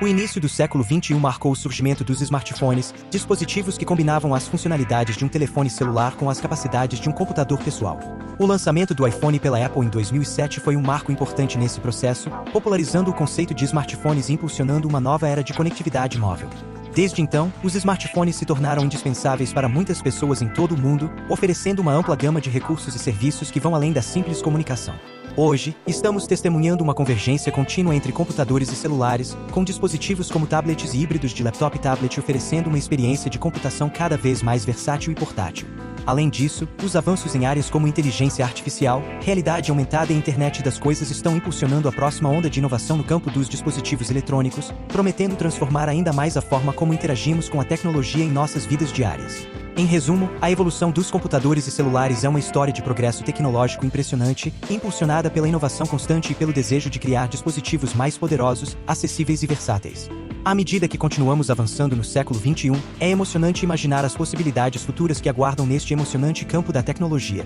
O início do século XXI marcou o surgimento dos smartphones, dispositivos que combinavam as funcionalidades de um telefone celular com as capacidades de um computador pessoal. O lançamento do iPhone pela Apple em 2007 foi um marco importante nesse processo, popularizando o conceito de smartphones e impulsionando uma nova era de conectividade móvel. Desde então, os smartphones se tornaram indispensáveis para muitas pessoas em todo o mundo, oferecendo uma ampla gama de recursos e serviços que vão além da simples comunicação. Hoje, estamos testemunhando uma convergência contínua entre computadores e celulares, com dispositivos como tablets e híbridos de laptop e tablet oferecendo uma experiência de computação cada vez mais versátil e portátil. Além disso, os avanços em áreas como inteligência artificial, realidade aumentada e internet das coisas estão impulsionando a próxima onda de inovação no campo dos dispositivos eletrônicos, prometendo transformar ainda mais a forma como interagimos com a tecnologia em nossas vidas diárias. Em resumo, a evolução dos computadores e celulares é uma história de progresso tecnológico impressionante, impulsionada pela inovação constante e pelo desejo de criar dispositivos mais poderosos, acessíveis e versáteis. À medida que continuamos avançando no século XXI, é emocionante imaginar as possibilidades futuras que aguardam neste emocionante campo da tecnologia.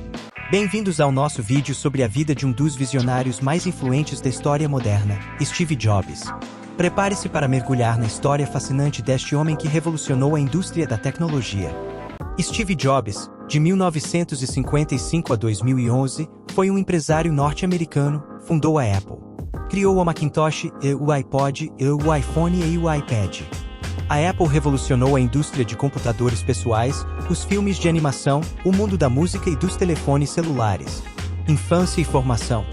Bem-vindos ao nosso vídeo sobre a vida de um dos visionários mais influentes da história moderna, Steve Jobs. Prepare-se para mergulhar na história fascinante deste homem que revolucionou a indústria da tecnologia. Steve Jobs, de 1955 a 2011, foi um empresário norte-americano, fundou a Apple. Criou a Macintosh, o iPod, o iPhone e o iPad. A Apple revolucionou a indústria de computadores pessoais, os filmes de animação, o mundo da música e dos telefones celulares. Infância e formação.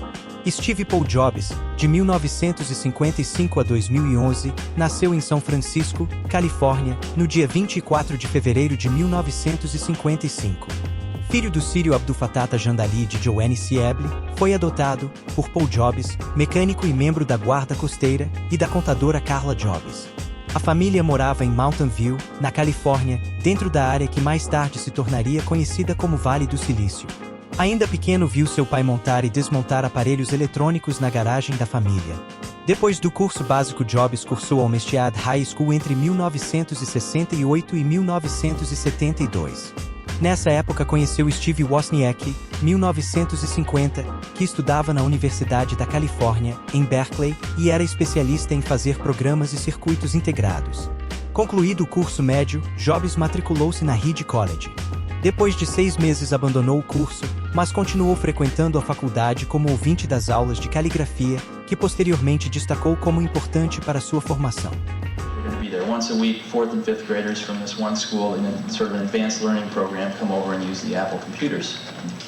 Steve Paul Jobs, de 1955 a 2011, nasceu em São Francisco, Califórnia, no dia 24 de fevereiro de 1955. Filho do sírio Abdul Fattah Jandali e de Joanne Sieble, foi adotado por Paul Jobs, mecânico e membro da guarda costeira, e da contadora Carla Jobs. A família morava em Mountain View, na Califórnia, dentro da área que mais tarde se tornaria conhecida como Vale do Silício. Ainda pequeno viu seu pai montar e desmontar aparelhos eletrônicos na garagem da família. Depois do curso básico, Jobs cursou a Olmsted High School entre 1968 e 1972. Nessa época conheceu Steve Wozniak, 1950, que estudava na Universidade da Califórnia, em Berkeley, e era especialista em fazer programas e circuitos integrados. Concluído o curso médio, Jobs matriculou-se na Reed College. Depois de 6 meses abandonou o curso, mas continuou frequentando a faculdade como ouvinte das aulas de caligrafia, que posteriormente destacou como importante para sua formação. Once a week, 4th and 5th graders from this one school in a sort of an advanced learning program come over and use the Apple computers.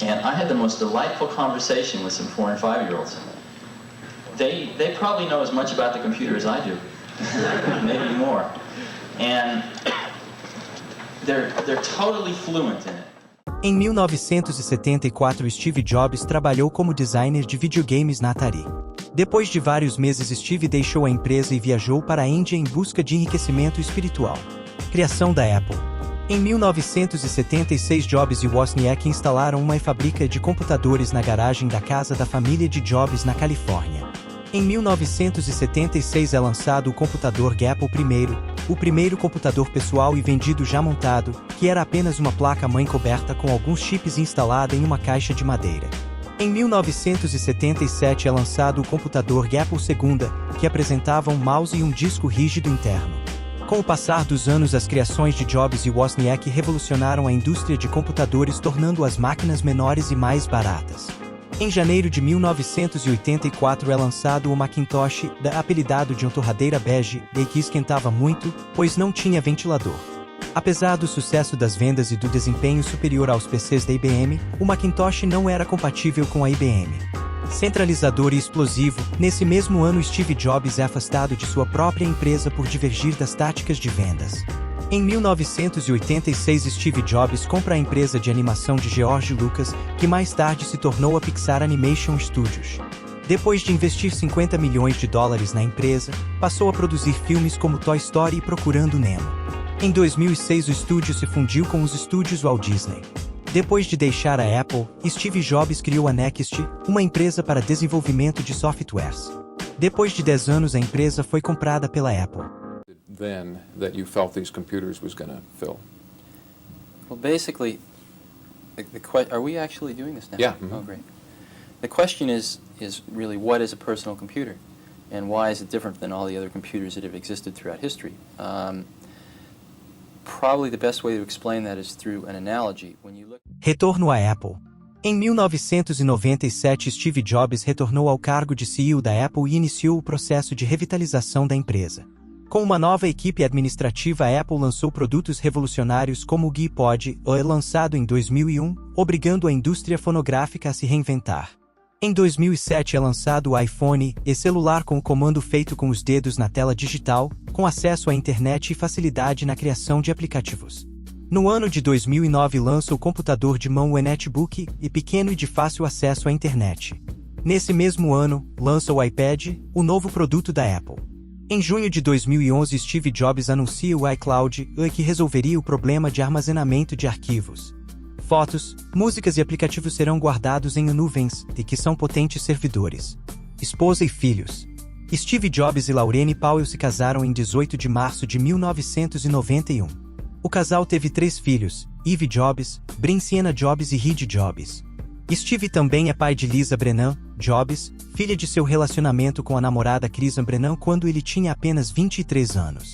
And I had the most delightful conversation with some 4 and 5-year-olds. They probably know as much about the computer as I do, maybe more. And they're totally fluent in it. Em 1974, Steve Jobs trabalhou como designer de videogames na Atari. Depois de vários meses, Steve deixou a empresa e viajou para a Índia em busca de enriquecimento espiritual. Criação da Apple. Em 1976, Jobs e Wozniak instalaram uma fábrica de computadores na garagem da casa da família de Jobs na Califórnia. Em 1976 é lançado o computador Apple I, o primeiro computador pessoal e vendido já montado, que era apenas uma placa-mãe coberta com alguns chips instalada em uma caixa de madeira. Em 1977 é lançado o computador Apple II, que apresentava um mouse e um disco rígido interno. Com o passar dos anos, as criações de Jobs e Wozniak revolucionaram a indústria de computadores, tornando as máquinas menores e mais baratas. Em janeiro de 1984 é lançado o Macintosh, apelidado de uma torradeira bege, e que esquentava muito, pois não tinha ventilador. Apesar do sucesso das vendas e do desempenho superior aos PCs da IBM, o Macintosh não era compatível com a IBM. Centralizador e explosivo, nesse mesmo ano Steve Jobs é afastado de sua própria empresa por divergir das táticas de vendas. Em 1986, Steve Jobs compra a empresa de animação de George Lucas, que mais tarde se tornou a Pixar Animation Studios. Depois de investir $50 milhões na empresa, passou a produzir filmes como Toy Story e Procurando Nemo. Em 2006, o estúdio se fundiu com os estúdios Walt Disney. Depois de deixar a Apple, Steve Jobs criou a Next, uma empresa para desenvolvimento de softwares. Depois de 10 anos, a empresa foi comprada pela Apple. Then that you felt these computers was going to fill? Well, basically, are we actually doing this now? Yeah. Oh, great. The question is really, what is a personal computer? And why is it different than all the other computers that have existed throughout history? Probably the best way to explain that is through an analogy. When you look... Retorno à Apple. Em 1997, Steve Jobs retornou ao cargo de CEO da Apple e iniciou o processo de revitalização da empresa. Com uma nova equipe administrativa, a Apple lançou produtos revolucionários como o iPod, lançado em 2001, obrigando a indústria fonográfica a se reinventar. Em 2007 é lançado o iPhone, celular com o comando feito com os dedos na tela digital, com acesso à internet e facilidade na criação de aplicativos. No ano de 2009 lança o computador de mão, o netbook, pequeno e de fácil acesso à internet. Nesse mesmo ano, lança o iPad, o novo produto da Apple. Em junho de 2011, Steve Jobs anuncia o iCloud, que resolveria o problema de armazenamento de arquivos. Fotos, músicas e aplicativos serão guardados em nuvens, que são potentes servidores. Esposa e filhos. Steve Jobs e Laurene Powell se casaram em 18 de março de 1991. O casal teve 3 filhos, Eve Jobs, Bryn Sienna Jobs e Reed Jobs. Steve também é pai de Lisa Brennan Jobs, filha de seu relacionamento com a namorada Chris Brennan quando ele tinha apenas 23 anos.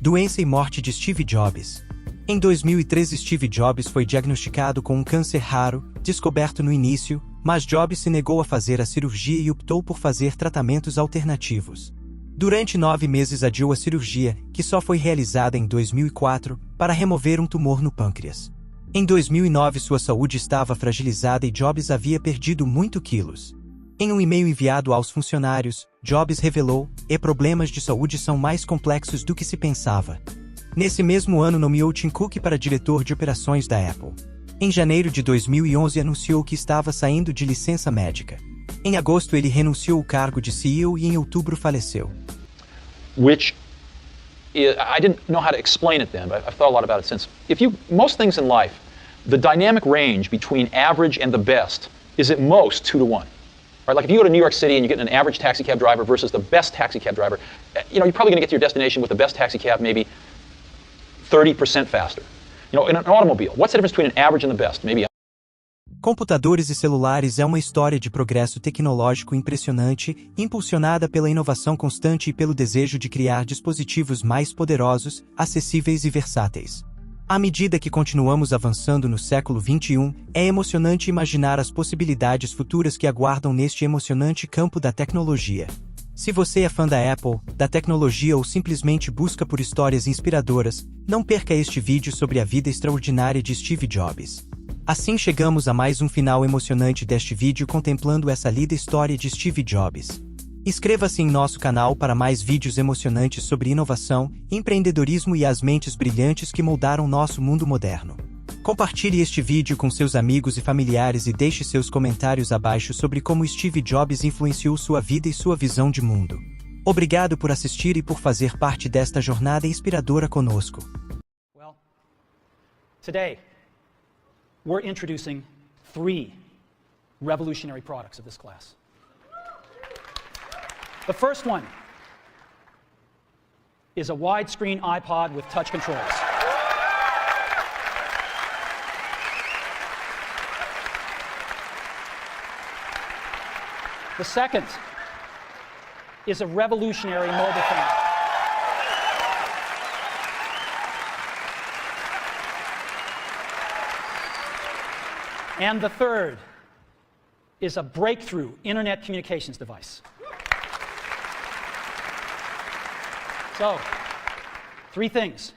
Doença e morte de Steve Jobs. Em 2013, Steve Jobs foi diagnosticado com um câncer raro, descoberto no início, mas Jobs se negou a fazer a cirurgia e optou por fazer tratamentos alternativos. Durante 9 meses adiou a cirurgia, que só foi realizada em 2004, para remover um tumor no pâncreas. Em 2009, sua saúde estava fragilizada e Jobs havia perdido muitos quilos. Em um e-mail enviado aos funcionários, Jobs revelou: problemas de saúde são mais complexos do que se pensava. Nesse mesmo ano nomeou Tim Cook para diretor de operações da Apple. Em janeiro de 2011 anunciou que estava saindo de licença médica. Em agosto ele renunciou ao cargo de CEO e em outubro faleceu. Which I didn't know how to explain it then, but I've thought a lot about it since. Most things in life, the dynamic range between average and the best is at most 2 to 1. Right? Like if you go to New York City and you get an average taxi cab driver versus the best taxi cab driver, you're probably going to get to your destination with the best taxi cab maybe 30% faster. In an automobile, what's the difference between an average and the best? Maybe. Computadores e celulares é uma história de progresso tecnológico impressionante, impulsionada pela inovação constante e pelo desejo de criar dispositivos mais poderosos, acessíveis e versáteis. À medida que continuamos avançando no século XXI, é emocionante imaginar as possibilidades futuras que aguardam neste emocionante campo da tecnologia. Se você é fã da Apple, da tecnologia ou simplesmente busca por histórias inspiradoras, não perca este vídeo sobre a vida extraordinária de Steve Jobs. Assim chegamos a mais um final emocionante deste vídeo contemplando essa linda história de Steve Jobs. Inscreva-se em nosso canal para mais vídeos emocionantes sobre inovação, empreendedorismo e as mentes brilhantes que moldaram nosso mundo moderno. Compartilhe este vídeo com seus amigos e familiares e deixe seus comentários abaixo sobre como Steve Jobs influenciou sua vida e sua visão de mundo. Obrigado por assistir e por fazer parte desta jornada inspiradora conosco. Well, today we're introducing 3 revolutionary products of this class. The first one is a widescreen iPod with touch controls. The second is a revolutionary mobile phone. And the third is a breakthrough internet communications device. So, 3 things: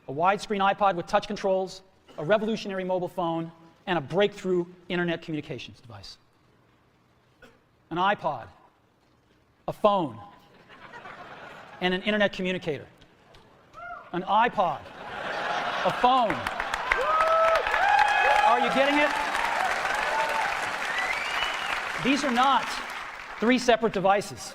a widescreen iPod with touch controls, a revolutionary mobile phone, and a breakthrough internet communications device. An iPod, a phone, and an internet communicator. An iPod, a phone. Are you getting it? These are not 3 separate devices.